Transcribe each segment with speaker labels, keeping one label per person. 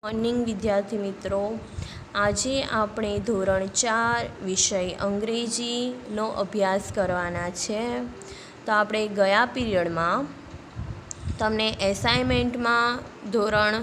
Speaker 1: Morning વિદ્યાર્થી મિત્રો, આજે આપણે ધોરણ 4 વિષય અંગ્રેજીનો અભ્યાસ કરવાના છે. તો આપણે ગયા પીરિયડમાં તમને એસાઇનમેન્ટમાં ધોરણ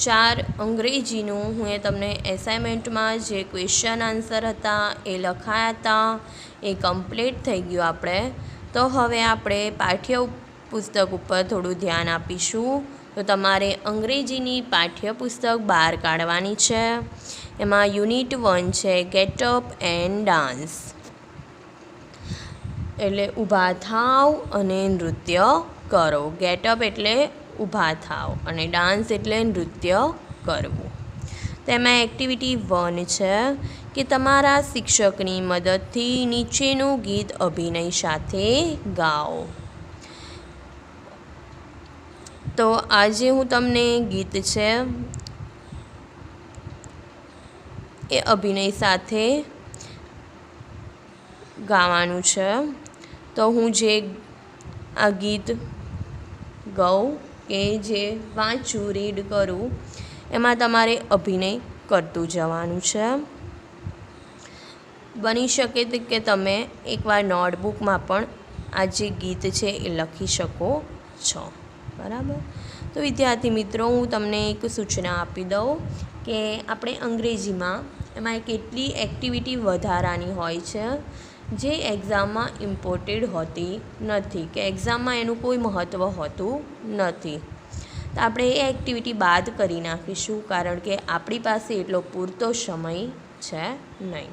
Speaker 1: 4 અંગ્રેજીનું તમને એસાઇનમેન્ટમાં જે ક્વેશ્ચન આન્સર હતા એ લખાયા હતા, એ કમ્પ્લીટ થઈ ગયું આપણે. તો હવે આપણે પાઠ્ય પુસ્તક ઉપર થોડું ધ્યાન આપીશું. તો તમારે અંગ્રેજીની પાઠ્યપુસ્તક બહાર કાઢવાની છે. એમાં યુનિટ 1 છે ગેટઅપ એન્ડ ડાન્સ, એટલે ઊભા થાવ અને નૃત્ય કરો. ગેટઅપ એટલે ઊભા થાવ અને ડાન્સ એટલે નૃત્ય કરવું. તેમાં એક્ટિવિટી 1 છે કે તમારા શિક્ષકની મદદથી નીચેનું ગીત અભિનય સાથે ગાઓ. તો આજે હું તમને ગીત છે એ અભિનય સાથે ગાવાનું છે. તો હું જે આ ગીત ગાઉં કે જે વાંચું, રીડ કરું, એમાં તમારે અભિનય કરતું જવાનું છે. બની શકે કે તમે એકવાર નોટબુકમાં પણ આ જે ગીત છે એ લખી શકો છો. બરાબર. તો વિદ્યાર્થી મિત્રો, હું તમને એક સૂચના આપી દઉં કે આપણે અંગ્રેજીમાં એમાં કેટલી એક્ટિવિટી વધારાની હોય છે જે એક્ઝામમાં ઇમ્પોર્ટેડ હોતી નથી, કે એક્ઝામમાં એનું કોઈ મહત્ત્વ હોતું નથી. તો આપણે એ એક્ટિવિટી બાદ કરી નાખીશું, કારણ કે આપણી પાસે એટલો પૂરતો સમય છે નહીં.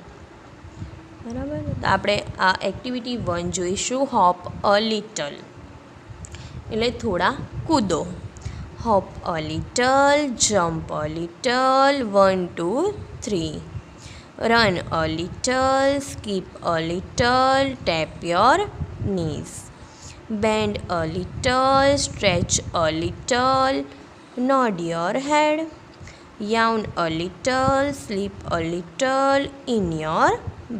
Speaker 1: બરાબર. તો આપણે આ એક્ટિવિટી 1 જોઈશું, હોપ અ લિટલ, એટલે થોડા કૂદો. Hop a little, jump a little, 1 2 3. Run a little, skip a little, tap your knees. Bend a little, stretch a little, nod your head. Yawn a little, sleep a little in your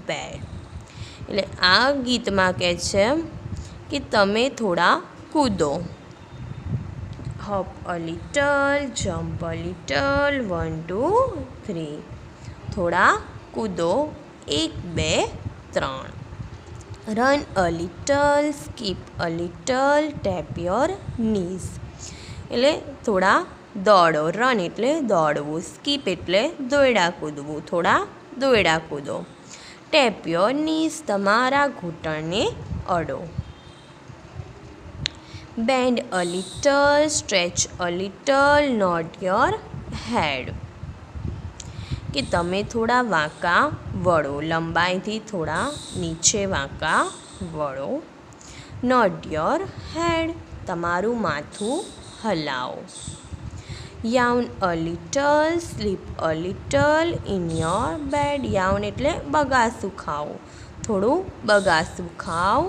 Speaker 1: bed. એટલે આ ગીતમાં કહે છે કે તમે થોડા કૂદો. Hop a little, jump a little, 1 2 3. થોડા કૂદો, 1 2 3. Run a little, skip a little, tap your knees. એટલે થોડા દોડો. રન એટલે દોડવું, સ્કીપ એટલે દોયડા કૂદવું, થોડા દોયડા કૂદો. ટેપ યોર knees, તમારા ઘૂંટણને અડો. Bend a little, stretch a little, nod your head. કે તમે થોડા વાંકા વળો, લંબાઈથી થોડા નીચે વાંકા વળો. નોડ યોર હેડ, તમારું માથું હલાવો. Yawn a little, sleep a little in your bed. Yawn એટલે બગાસું ખાવું, થોડું બગાસું ખાઓ.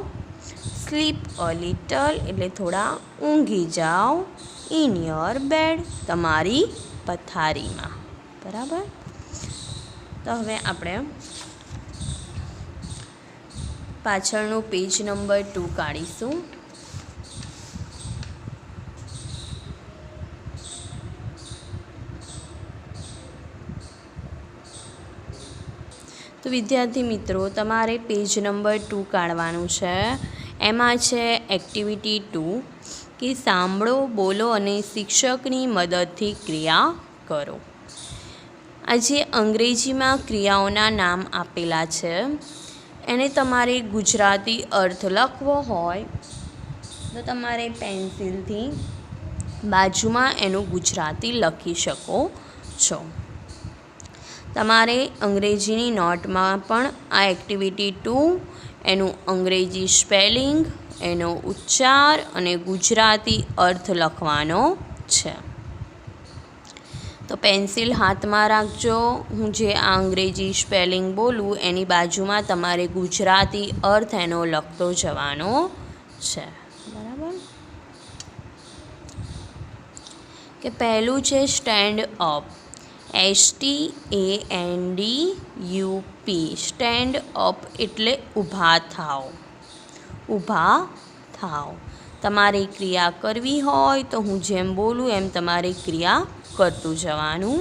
Speaker 1: સ્લીપ અ લિટલ એટલે થોડા ઊંઘી જાઓ. ઇન યોર બેડ, તમારી પથારીમાં. બરાબર. તો હવે આપણે પાછળનું પેજ નંબર 2 કાઢીશું. તો વિદ્યાર્થી મિત્રો, તમારે પેજ નંબર 2 કાઢવાનું છે. એમાં છે એક્ટિવિટી 2 કે સાંભળો, બોલો અને શિક્ષકની મદદથી ક્રિયા કરો. આજે અંગ્રેજીમાં ક્રિયાઓના નામ આપેલા છે, એને તમારે ગુજરાતી અર્થ લખવો હોય તો તમારે પેન્સિલથી બાજુમાં એનું ગુજરાતી લખી શકો છો. તમારે અંગ્રેજીની નોટમાં પણ આ એક્ટિવિટી 2 એનું અંગ્રેજી સ્પેલિંગ, એનો ઉચ્ચાર અને ગુજરાતી અર્થ લખવાનો છે. તો પેન્સિલ હાથમાં રાખજો. હું જે આ અંગ્રેજી સ્પેલિંગ બોલું એની બાજુમાં તમારે ગુજરાતી અર્થ એનો લખતો જવાનો છે. બરાબર. કે પહેલું છે stand up, STANDUP. Stand up એટલે ઊભા થાવ, ઊભા થાવ. તમારે ક્રિયા કરવી હોય તો હું જેમ બોલું એમ તમારે ક્રિયા કરતું જવાનું.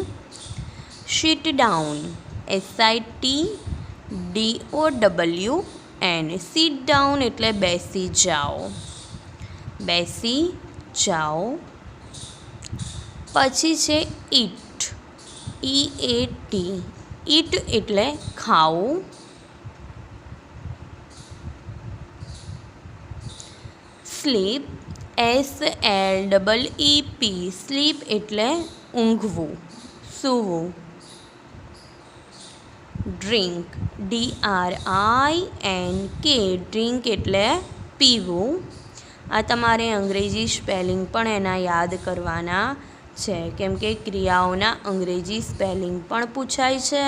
Speaker 1: Sit down, SITDOWN, sit down એટલે બેસી જાઓ, બેસી જાઓ. પછી છે ઇટ, EAT, ઇટ એટલે ખાવું. સ્લીપ, SLEEP, સ્લીપ એટલે ઊંઘવું, સૂવું. ડ્રિંક, DRINK, ડ્રિંક એટલે પીવું. આ તમારે અંગ્રેજી સ્પેલિંગ પણ એના યાદ કરવાના છે, કેમ કે ક્રિયાઓના અંગ્રેજી સ્પેલિંગ પણ પૂછાય છે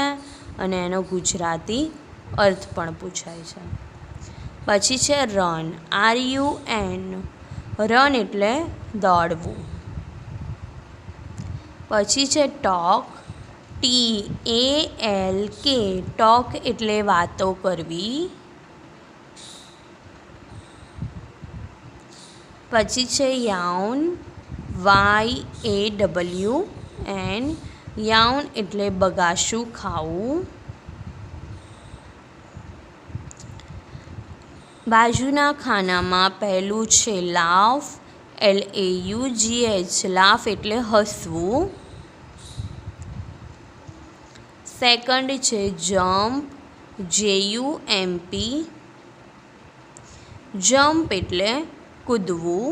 Speaker 1: અને એનો ગુજરાતી અર્થ પણ પૂછાય છે. પછી છે રન, RUN, રન એટલે દોડવું. પછી છે ટોક, TALK, ટોક એટલે વાતો કરવી. પછી છે યાઉન, YAWN, યાઉન એટલે બગાસું ખાવું. બાજુના ખાનામાં પહેલું છે લાફ, LAUGH, લાફ એટલે હસવું. સેકન્ડ છે જમ્પ, JUMP, જમ્પ એટલે કૂદવું.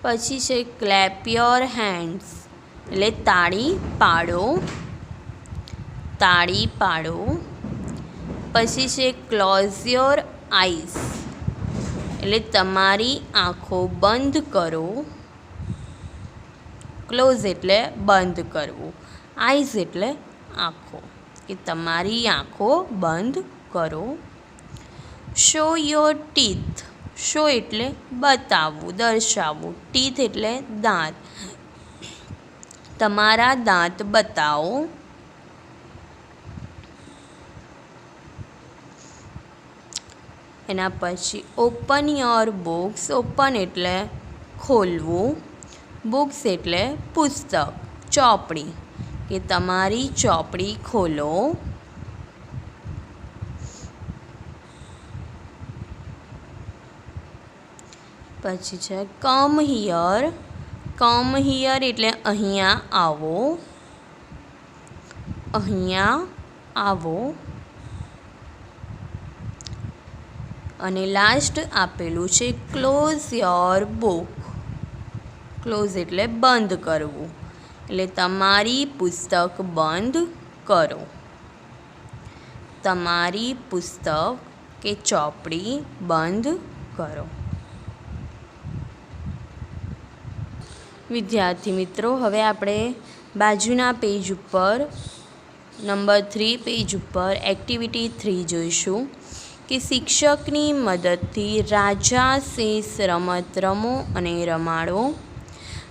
Speaker 1: પછી છે ક્લેપ યોર હેન્ડ્સ એટલે તાળી પાડો, તાળી પાડો. પછી છે ક્લોઝ યોર આઈસ એટલે તમારી આંખો બંધ કરો. ક્લોઝ એટલે બંધ કરવું, આઈસ એટલે આંખો, કે તમારી આંખો બંધ કરો. શો યોર ટીથ, શો એટલે બતાવવું, દર્શાવવું. ટીથ એટલે દાંત, તમારા દાંત બતાવો. એના પછી ઓપન યોર બુક્સ, ઓપન એટલે ખોલવું, બુક્સ એટલે પુસ્તક, ચોપડી, કે તમારી ચોપડી ખોલો. પછી છે કમ હિયર, કમ હિયર એટલે અહીંયા આવો, અહીંયા આવો. અને લાસ્ટ આપેલું છે ક્લોઝ યોર બુક, ક્લોઝ એટલે બંધ કરવું, એટલે તમારી પુસ્તક બંધ કરો, તમારી પુસ્તક કે ચોપડી બંધ કરો. વિદ્યાર્થી મિત્રો, હવે આપણે બાજુના પેજ ઉપર નંબર 3 પેજ ઉપર એક્ટિવિટી 3 જોઈશું કે શિક્ષકની મદદથી રાજા શેષ રમત રમો અને રમાડો.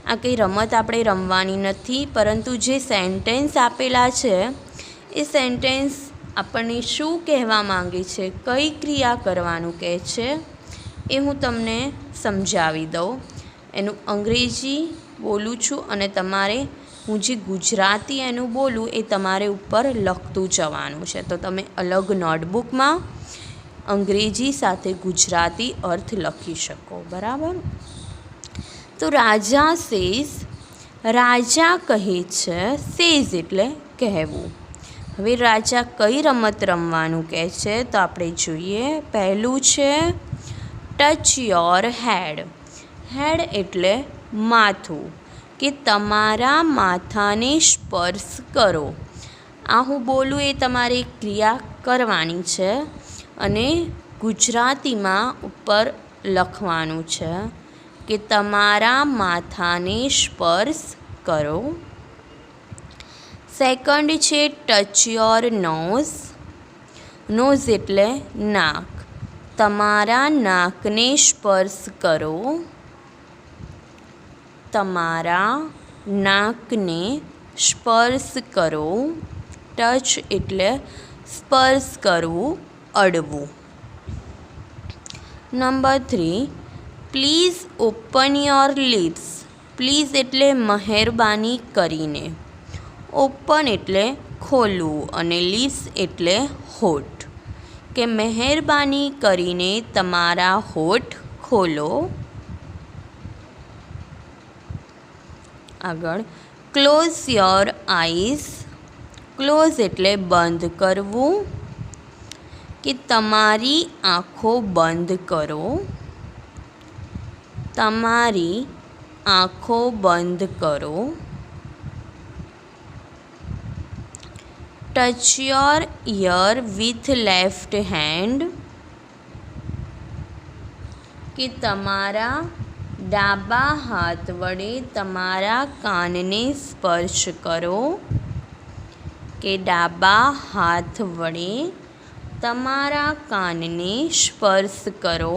Speaker 1: આ કંઈ રમત આપણે રમવાની નથી, પરંતુ જે સેન્ટેન્સ આપેલા છે એ સેન્ટેન્સ આપણને શું કહેવા માંગે છે, કઈ ક્રિયા કરવાનું કહે છે એ હું તમને સમજાવી દઉં. એનું અંગ્રેજી બોલું છું અને તમારે હું જે ગુજરાતી એનું બોલું એ તમારે ઉપર લખતું જવાનું છે. તો તમે અલગ નોટબુકમાં અંગ્રેજી સાથે ગુજરાતી અર્થ લખી શકો, બરાબર. તો રાજા સેઝ, રાજા કહે છે, સેઝ એટલે કહેવું. હવે રાજા કઈ રમત રમવાનું કહે છે તો આપણે જોઈએ. પહેલું છે ટચ યોર હેડ, હેડ એટલે માથું, કે તમારા માથાને સ્પર્શ કરો. આ હું બોલું એ તમારે ક્રિયા કરવાની છે અને ગુજરાતીમાં ઉપર લખવાનું છે કે તમારા માથાને સ્પર્શ કરો. સેકન્ડ છે ટચ યોર નોઝ, નોઝ એટલે નાક, તમારા નાકને સ્પર્શ કરો, તમારા નાકને સ્પર્શ કરો. ટચ એટલે સ્પર્શ કરવું, અડવું. Number 3, please open your lips. Please એટલે મહેરબાની કરીને, ઓપન એટલે ખોલવું અને લિપ્સ એટલે હોઠ, કે મહેરબાની કરીને તમારા હોઠ ખોલો. આગળ, ક્લોઝ યોર આઈઝ. ક્લોઝ એટલે બંધ કરવું, કે તમારી આંખો બંધ કરો. તમારી આંખો બંધ કરો. Touch your ear with left hand, કે તમારા ડાબા હાથ વડે તમારા કાનને સ્પર્શ કરો, કે ડાબા હાથ વડે તમારા કાનને સ્પર્શ કરો.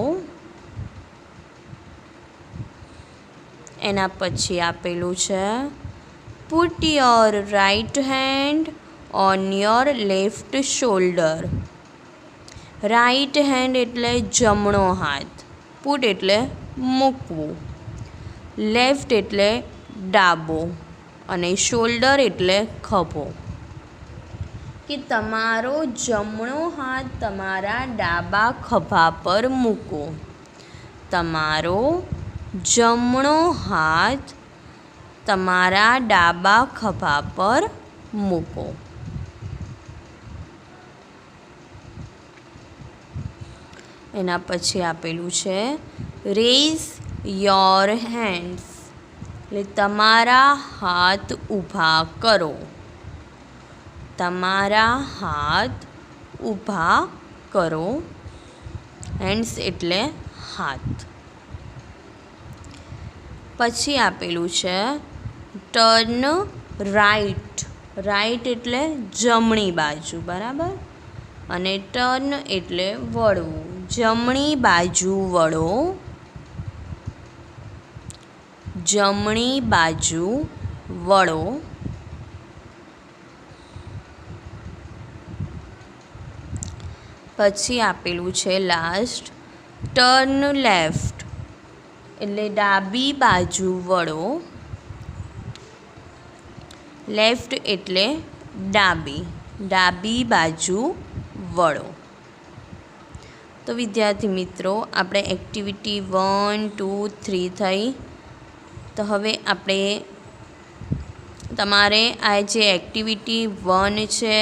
Speaker 1: એના પછી આપેલું છે put your right hand on your left shoulder. Right hand એટલે જમણો હાથ, પુટ એટલે મૂકવું, લેફ્ટ એટલે ડાબો અને શોલ્ડર એટલે ખભો, કે તમારો જમણો હાથ તમારા ડાબા ખભા પર મૂકો. તમારો જમણો હાથ તમારા ડાબા ખભા પર મૂકો. એના પછી આપેલું છે રેઝ યોર હેન્ડ્સ, એટલે તમારા હાથ ઊભા કરો. તમારા હાથ ઊભા કરો. હેન્ડ્સ એટલે હાથ. પછી આપેલું છે ટર્ન રાઇટ. રાઇટ એટલે જમણી બાજુ, બરાબર, અને ટર્ન એટલે વળવું. જમણી બાજુ વળો. જમણી બાજુ વળો. પછી આપેલું છે લાસ્ટ ટર્ન લેફ્ટ, એટલે ડાબી બાજુ વળો. લેફ્ટ એટલે ડાબી, ડાબી બાજુ વળો. તો વિદ્યાર્થી મિત્રો, આપણે એક્ટિવિટી 1, 2, 3 થઈ. તો હવે આપણે તમારે આ જે એક્ટિવિટી 1 છે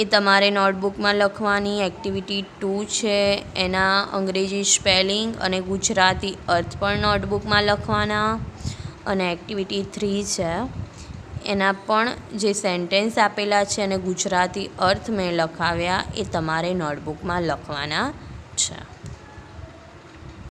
Speaker 1: એ તમારે નોટબુકમાં લખવાની. એક્ટિવિટી 2 છે એના અંગ્રેજી સ્પેલિંગ અને ગુજરાતી અર્થ પણ નોટબુકમાં લખવાના. અને એક્ટિવિટી 3 છે એના પણ જે સેન્ટેન્સ આપેલા છે અને ગુજરાતી અર્થ મેં લખાવ્યા એ તમારે નોટબુકમાં લખવાના